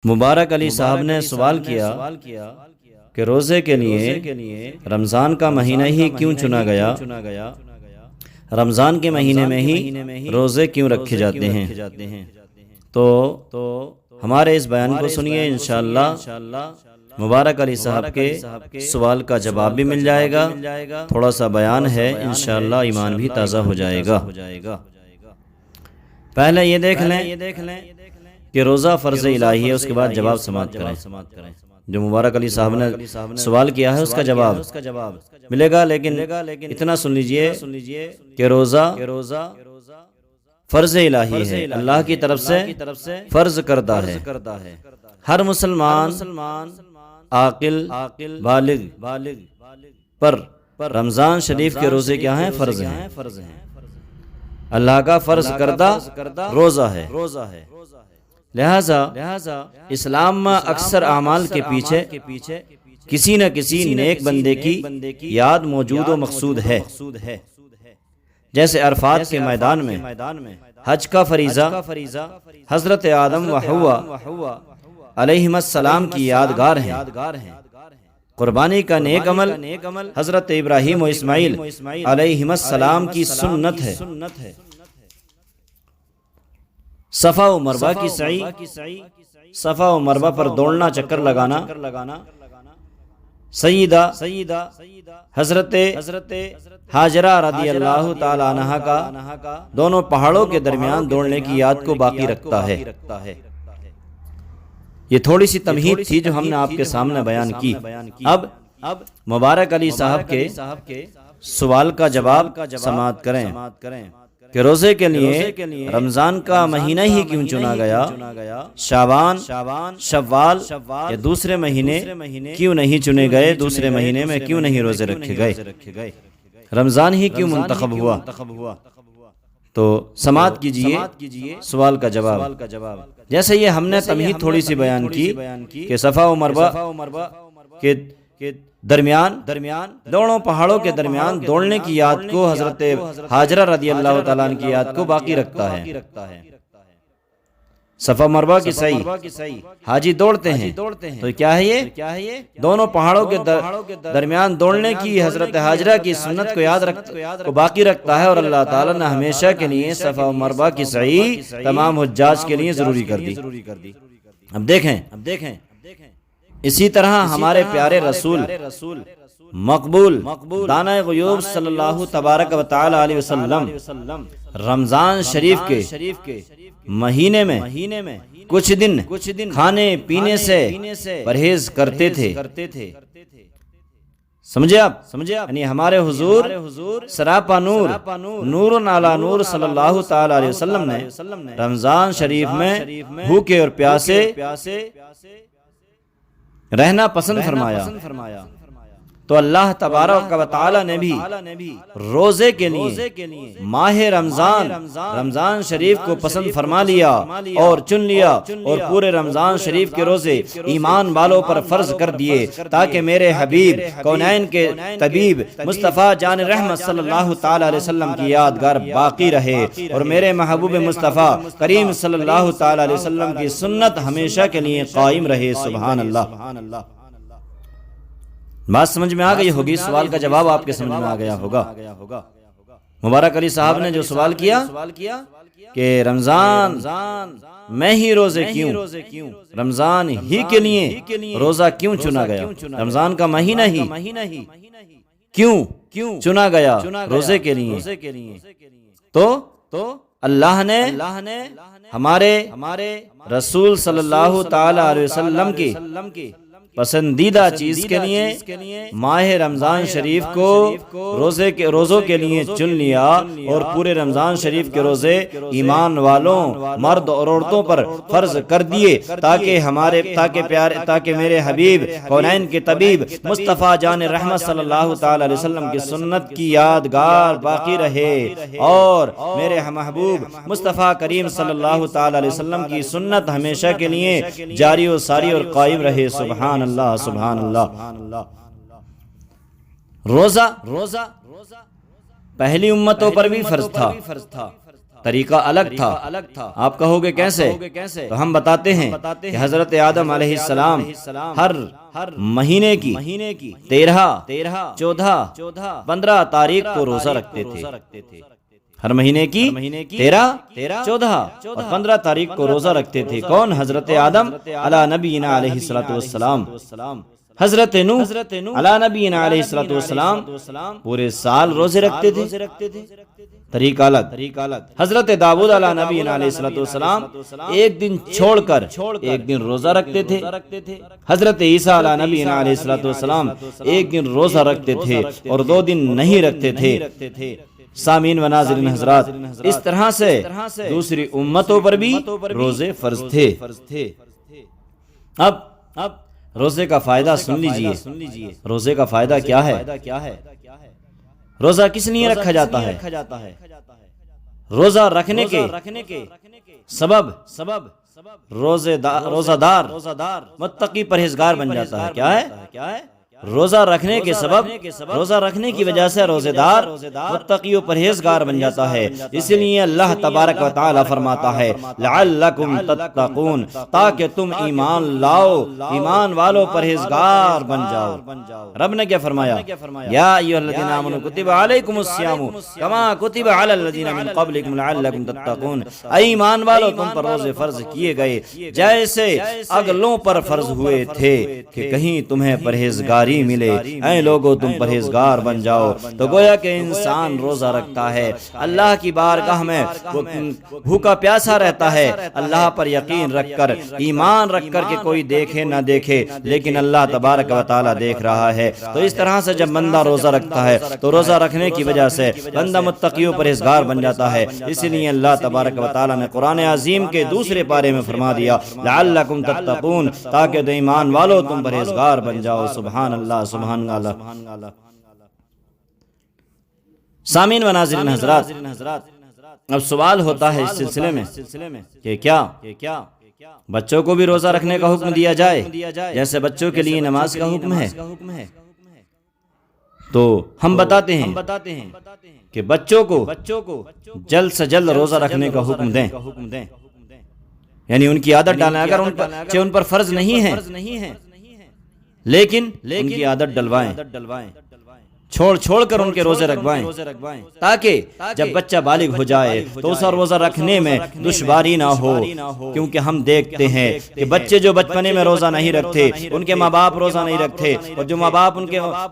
مبارک علی صاحب نے سوال کیا کہ روزے کے لیے رمضان کا مہینہ ہی کیوں چنا گیا؟ رمضان کے مہینے میں ہی روزے کیوں رکھے جاتے ہیں؟ تو ہمارے اس بیان کو سنیے، انشاءاللہ مبارک علی صاحب کے سوال کا جواب بھی مل جائے گا، تھوڑا سا بیان ہے، انشاءاللہ ایمان بھی تازہ ہو جائے گا۔ پہلے یہ دیکھ لیں کہ روزہ فرض الہی ہے، اس کے بعد جواب سماعت کریں۔ جو مبارک علی صاحب نے سوال کیا ہے اس کا جواب ملے گا، لیکن اتنا سن لیجئے کہ روزہ فرض الہی ہے، اللہ کی طرف سے فرض کردہ ہے۔ ہر مسلمان عاقل بالغ پر رمضان شریف کے روزے کیا ہیں؟ فرض ہیں۔ اللہ کا فرض کردہ روزہ ہے۔ لہذا اسلام میں اکثر اعمال کے پیچھے کسی نہ کسی نیک بندے کی یاد موجود و مقصود ہے، جیسے عرفات کے میدان میں حج کا فریضہ حضرت آدم و حوا علیہم السلام کی یادگار ہیں، قربانی کا نیک عمل حضرت ابراہیم و اسماعیل علیہم السلام کی سنت ہے، صفا و مروہ کی سعی، صفا و مروہ پر دوڑنا، چکر لگانا، سیدہ حضرت ہاجرہ رضی اللہ تعالی عنہا کا دونوں پہاڑوں کے درمیان دوڑنے کی یاد کو باقی رکھتا ہے۔ یہ تھوڑی سی تمہید تھی جو ہم نے آپ کے سامنے بیان کی۔ اب مبارک علی صاحب کے سوال کا جواب سماعت کریں کہ روزے کے لیے رمضان کا مہینہ ہی کیوں چنا گیا؟ شعبان، شوال یا دوسرے مہینے کیوں نہیں چنے گئے؟ دوسرے مہینے میں کیوں نہیں روزے رکھے گئے؟ رمضان ہی کیوں منتخب ہوا؟ تو سماعت کیجئے سوال کا جواب۔ جیسے یہ ہم نے تمہید تھوڑی سی بیان کی کہ صفا و مروہ کے درمیان دونوں پہاڑوں کے درمیان دوڑنے کی یاد کو حضرت ہاجرہ رضی اللہ تعالیٰ عنہ کی یاد کو باقی رکھتا ہے۔ صفا مروہ کی سعی حاجی دوڑتے ہیں، تو کیا ہے یہ؟ دونوں پہاڑوں کے درمیان دوڑنے کی حضرت ہاجرہ کی سنت کو باقی رکھتا ہے، اور اللہ تعالیٰ نے ہمیشہ کے لیے صفا و مروہ کی سعی تمام حجاج کے لیے ضروری کر دی۔ اب دیکھیں اسی طرح ہمارے پیارے رسول مقبول دانہ غیوب صلی اللہ تبارک و تعالی علیہ وسلم رمضان شریف کے مہینے میں کچھ دن کھانے پینے سے پرہیز کرتے تھے۔ سمجھے آپ؟ یعنی ہمارے حضور سراپا نور علی نور صلی اللہ تعالی علیہ وسلم نے رمضان شریف میں بھوکے اور پیاسے رہنا پسند فرمایا، تو اللہ تبارک و تعالی نے بھی روزے کے لیے ماہ رمضان شریف کو پسند فرما لیا اور چن لیا، اور پورے رمضان شریف کے روزے ایمان والوں پر فرض کر دیے، تاکہ میرے حبیب کونین کے طبیب مصطفیٰ جان رحمت صلی اللہ تعالی علیہ وسلم کی یادگار باقی رہے، اور میرے محبوب مصطفیٰ کریم صلی اللہ تعالی علیہ وسلم کی سنت ہمیشہ کے لیے قائم رہے۔ سبحان اللہ۔ بات سمجھ میں آ گئی ہوگی، سوال کا جواب آپ کے سمجھ میں آ گیا ہوگا۔ مبارک علی صاحب نے جو سوال کیا کہ رمضان میں ہی روزے کیوں، رمضان ہی کے لیے روزہ کیوں چنا گیا، رمضان کا مہینہ ہی کیوں چنا گیا روزے کے لیے، تو اللہ نے ہمارے رسول صلی اللہ تعالی علیہ وسلم کی پسندیدہ چیز کے لیے ماہ رمضان شریف کو روزوں کے لیے چن لیا، اور پورے رمضان شریف کے روزے ایمان والوں مرد اور عورتوں پر فرض کر دیے، تاکہ میرے حبیب کونین کے طبیب مصطفیٰ جان رحمت صلی اللہ تعالی علیہ وسلم کی سنت کی یادگار باقی رہے، اور میرے محبوب مصطفیٰ کریم صلی اللہ تعالی علیہ وسلم کی سنت ہمیشہ کے لیے جاری و ساری اور قائم رہے۔ سبحان اللہ۔ روزہ پہلی امتوں پر بھی فرض تھا، طریقہ الگ تھا۔ آپ کہو گے کیسے؟ تو ہم بتاتے ہیں کہ حضرت آدم علیہ السلام ہر مہینے کی 13، 14، 15 تاریخ کو روزہ رکھتے تھے۔ ہر مہینے کی 13، 14 اور 15 تاریخ کو روزہ رکھتے تھے۔ کون؟ حضرت آدم علی نبینا علیہ الصلوۃ والسلام، حضرت نوح علی نبینا علیہ الصلوۃ والسلام پورے سال روزے رکھتے تھے۔ طریقہ الگ۔ حضرت داؤد علی نبینا علیہ الصلوۃ والسلام ایک دن چھوڑ کر ایک دن روزہ رکھتے تھے۔ حضرت عیسیٰ علی نبینا علیہ الصلوۃ والسلام ایک دن روزہ رکھتے تھے اور 2 دن نہیں رکھتے تھے۔ سامعین و ناظرین حضرات، اس طرح سے دوسری امتوں پر بھی روزے فرض تھے۔ اب روزے کا فائدہ سن لیجئے۔ روزے کا فائدہ کیا ہے؟ روزہ کس لیے رکھا جاتا ہے؟ روزہ رکھنے کے سبب روزہ دار متقی پرہیزگار بن جاتا ہے۔ کیا ہے؟ روزہ رکھنے کے سبب، روزہ رکھنے کی وجہ سے روزے دار متقی و پرہیزگار بن جاتا ہے۔ اس لیے اللہ تبارک و تعالی فرماتا ہے لعلکم تتقون، تاکہ تم ایمان لاؤ، ایمان والو پرہیزگار بن جاؤ۔ رب نے کیا فرمایا؟ یا ایھا الذین آمنوا کتب علیکم الصیام کما کتب علی الذین من قبلکم لعلکم تتقون۔ اے ایمان والو، تم پر روزے فرض کیے گئے جیسے اگلوں پر فرض ہوئے تھے کہ کہیں تمہیں پرہیزگاری ملے۔ اے لوگو، تم پرہیزگار بن جاؤ۔ تو گویا کہ انسان روزہ رکھتا ہے، اللہ کی بارگاہ میں وہ بھوکا پیاسا رہتا ہے، اللہ پر یقین رکھ کر، ایمان رکھ کر کہ کوئی دیکھے نہ دیکھے لیکن اللہ تبارک و تعالی دیکھ رہا ہے۔ تو اس طرح سے جب بندہ روزہ رکھتا ہے تو روزہ رکھنے کی وجہ سے بندہ متقی و پرہیزگار بن جاتا ہے۔ اس لیے اللہ تبارک و تعالی نے قرآن عظیم کے دوسرے پارے میں فرما دیا لعلکم تتقون، تاکہ تو ایمان والو تم پرہیزگار بن جاؤ۔ سبحان اللہ، سبحان اللہ۔ سامعین و ناظرین حضرات، اب سوال ہوتا ہے اس سلسلے میں کہ کیا بچوں کو بھی روزہ رکھنے کا حکم دیا جائے جیسے بچوں کے لیے نماز کا حکم ہے؟ تو ہم بتاتے ہیں کہ بچوں کو جلد سے جلد روزہ رکھنے کا حکم دیں، یعنی ان کی عادت ڈالیں۔ اگر ان پر فرض نہیں ہے لیکن ان کی عادت ڈلوائیں، چھوڑ کر ان کے روزے رکھوائیں، تاکہ جب بچہ بالغ ہو جائے تو اسے روزہ رکھنے میں دشواری نہ ہو۔ کیونکہ ہم دیکھتے ہیں کہ بچے جو بچپنے میں روزہ نہیں رکھتے، ان کے ماں باپ روزہ نہیں رکھتے، اور جو ماں باپ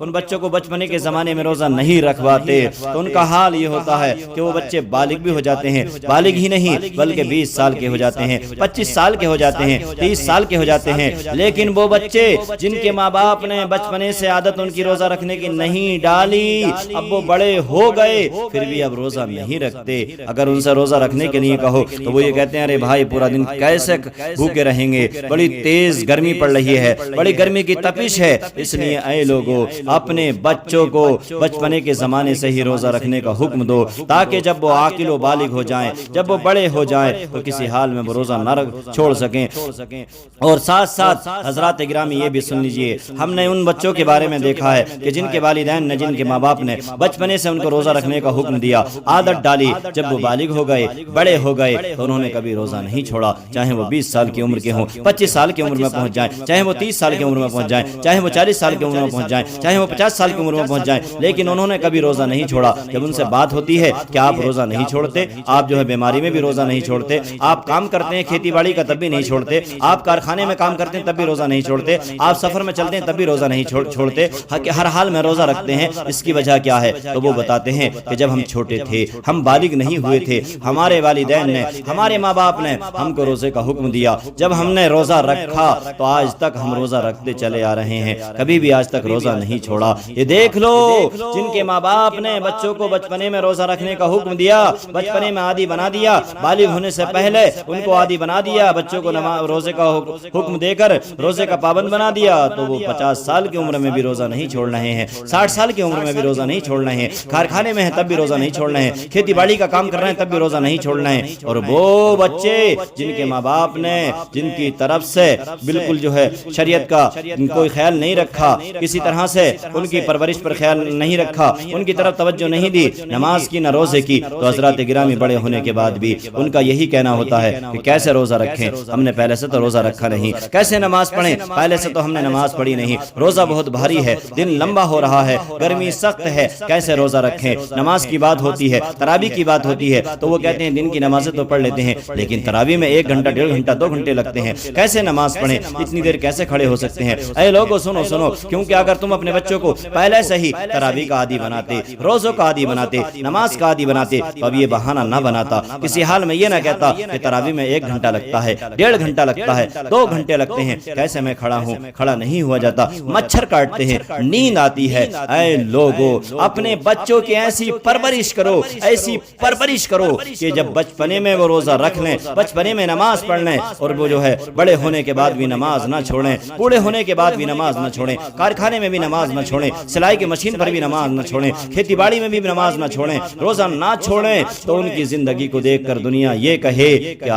ان بچوں کو بچپنے کے زمانے میں روزہ نہیں رکھواتے تو ان کا حال یہ ہوتا ہے کہ وہ بچے بالغ بھی ہو جاتے ہیں، بالغ ہی نہیں بلکہ 20 سال کے ہو جاتے ہیں، 25 سال کے ہو جاتے ہیں، 30 سال کے ہو جاتے ہیں، لیکن وہ بچے جن کے ماں باپ نے بچپنے سے عادت ان کی روزہ رکھنے کی نہیں ڈالی، اب وہ بڑے ہو گئے پھر بھی اب روزہ نہیں رکھتے۔ اگر ان سے روزہ رکھنے کے لیے کہو تو وہ یہ کہتے ہیں ارے بھائی پورا دن کیسے بھوکے رہیں گے، بڑی تیز گرمی پڑ رہی ہے، بڑی گرمی کی تپش ہے۔ اس لیے اے لوگو، اپنے بچوں کو بچپنے کے زمانے سے ہی روزہ رکھنے کا حکم دو، تاکہ جب وہ عاقل و بالغ ہو جائیں، جب وہ بڑے ہو جائیں تو کسی حال میں وہ روزہ نہ چھوڑ سکیں۔ اور ساتھ ساتھ حضرات گرامی یہ بھی سن لیجئے، ہم نے ان بچوں کے بارے میں دیکھا ہے کہ جن کے والدین نے، جن کے ماں باپ نے بچپنے سے ان کو روزہ رکھنے کا حکم دیا، عادت ڈالی، جب وہ بالغ ہو گئے، بڑے ہو گئے تو انہوں نے کبھی روزہ نہیں چھوڑا، چاہے وہ 20 سال کی عمر کے ہوں، 25 سال کی عمر میں پہنچ جائیں، چاہے وہ 30 سال کی عمر میں پہنچ جائیں، چاہے وہ 40 سال کی عمر میں پہنچ جائیں، چاہے وہ 50 سال کی عمر میں پہنچ جائیں، لیکن انہوں نے کبھی روزہ نہیں چھوڑا۔ جب ان سے بات ہوتی ہے کہ آپ روزہ نہیں چھوڑتے، آپ جو ہے بیماری میں بھی روزہ نہیں چھوڑتے، آپ کام کرتے ہیں کھیتی باڑی کا تب بھی نہیں چھوڑتے، آپ کارخانے میں کام کرتے ہیں تب بھی روزہ نہیں چھوڑتے، آپ سفر میں چلتے ہیں تب بھی روزہ نہیں چھوڑتے، ہر حال میں روزہ رکھتے ہیں، اس کی وجہ کیا ہے؟ تو وہ بتاتے ہیں کہ جب ہم چھوٹے تھے، ہم بالغ نہیں ہوئے تھے، ہمارے والدین نے، ہمارے ماں باپ نے ہم کو روزے کا حکم دیا، جب ہم نے روزہ رکھا تو آج تک ہم روزہ رکھتے چلے آ رہے ہیں، کبھی بھی آج تک روزہ نہیں چھوڑا۔ یہ دیکھ لو، جن کے ماں باپ نے بچوں کو بچپنے میں روزہ رکھنے کا حکم دیا، بچپنے میں عادی بنا دیا، بالغ ہونے سے پہلے ان کو عادی بنا دیا، بچوں کو روزے کا حکم دے کر روزے کا پابند بنا دیا، تو وہ 50 سال کی عمر میں بھی روزہ نہیں چھوڑ رہے ہیں، 60 سال کی عمر میں بھی روزہ نہیں چھوڑنا ہے، کارخانے میں ہے تب بھی روزہ نہیں چھوڑنا ہے، کھیتی باڑی کا کام کر رہے ہیں تب بھی روزہ نہیں چھوڑنا ہے۔ اور وہ بچے جن کے ماں باپ نے جن کی طرف سے بالکل جو ہے شریعت کا کوئی خیال نہیں رکھا، کسی طرح سے ان کی پرورش پر خیال نہیں رکھا، ان کی طرف توجہ نہیں دی، نماز کی نہ روزے کی، تو حضرات گرامی بڑے ہونے کے بعد بھی ان کا یہی کہنا ہوتا ہے کہ کیسے روزہ رکھیں، ہم نے پہلے سے تو روزہ رکھا نہیں، کیسے نماز پڑھیں، پہلے سے تو ہم نے نماز پڑھی نہیں، روزہ بہت بھاری ہے، دن لمبا ہو رہا ہے، گرمی سخت ہے، کیسے روزہ رکھیں۔ نماز کی بات ہوتی ہے، تراویح کی بات ہوتی ہے تو وہ کہتے ہیں دن کی نمازیں تو پڑھ لیتے ہیں لیکن تراویح میں 1 گھنٹہ 1.5 گھنٹہ 2 گھنٹے لگتے ہیں، کیسے نماز پڑھیں، اتنی دیر کیسے کھڑے ہو سکتے ہیں۔ اے لوگو سنو سنو، کیونکہ اگر تم اپنے بچوں کو پہلے سے ہی تراویح کا عادی بناتے، روزوں کا عادی بناتے، نماز کا عادی بناتے تو اب یہ بہانہ نہ بناتا، کسی حال میں یہ نہ کہتا کہ تراویح میں 1 گھنٹہ لگتا ہے، 1.5 گھنٹہ لگتا ہے، 2 گھنٹے لگتے ہیں، کیسے میں کھڑا ہوں، کھڑا نہیں ہوا جاتا، مچھر کاٹتے ہیں، نیند آتی ہے۔ اے لوگو اپنے بچوں کی ایسی پرورش کرو، ایسی پرورش کرو کہ جب بچپنے میں وہ روزہ رکھ لیں، بچپنے میں نماز پڑھ لیں، اور وہ جو ہے بڑے ہونے کے بعد بھی نماز نہ چھوڑیں، بوڑھے ہونے کے بعد بھی نماز نہ چھوڑیں، کارخانے میں بھی نماز نہ چھوڑیں، سلائی کی مشین پر بھی نماز نہ چھوڑیں، کھیتی باڑی میں بھی نماز نہ چھوڑیں، روزہ نہ چھوڑیں، تو ان کی زندگی کو دیکھ کر دنیا یہ کہے کہ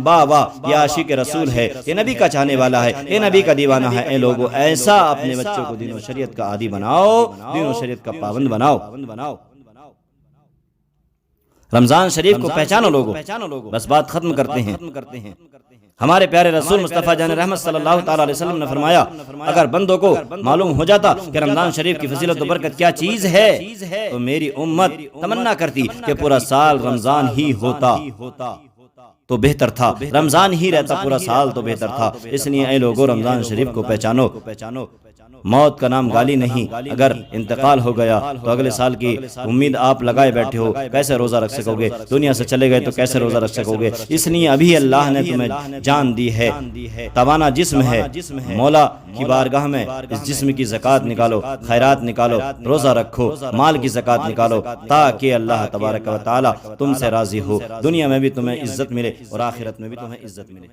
واہ واہ یہ عاشق رسول ہے، یہ نبی کا چاہنے والا ہے، یہ نبی کا دیوانہ ہے۔ اے لوگو ایسا اپنے بچوں کو دین و شریعت کا عادی بناؤ، دین و شریعت کا پابند بناؤ۔ رمضان شریف کو پہچانو لوگو، بس بات ختم کرتے ہیں۔ ہمارے پیارے رسول مصطفیٰ جان رحمت صلی اللہ تعالی علیہ وسلم نے فرمایا اگر بندوں کو معلوم ہو جاتا کہ رمضان شریف کی فضیلت و برکت کیا چیز ہے تو میری امت تمنا کرتی کہ پورا سال رمضان ہی ہوتا تو بہتر تھا، رمضان ہی رہتا پورا سال تو بہتر تھا۔ اس لیے اے لوگوں رمضان شریف کو پہچانو۔ موت کا نام گالی نہیں، اگر انتقال ہو گیا تو اگلے سال کی امید آپ لگائے بیٹھے ہو، کیسے روزہ رکھ سکو گے؟ دنیا سے چلے گئے تو کیسے روزہ رکھ سکو گے؟ اس لیے ابھی اللہ نے تمہیں جان دی ہے، توانا جسم ہے، مولا کی بارگاہ میں اس جسم کی زکوٰۃ نکالو، خیرات نکالو، روزہ رکھو، مال کی زکوٰۃ نکالو، تاکہ اللہ تبارک و تعالی تم سے راضی ہو، دنیا میں بھی تمہیں عزت ملے اور آخرت میں بھی تمہیں عزت ملے۔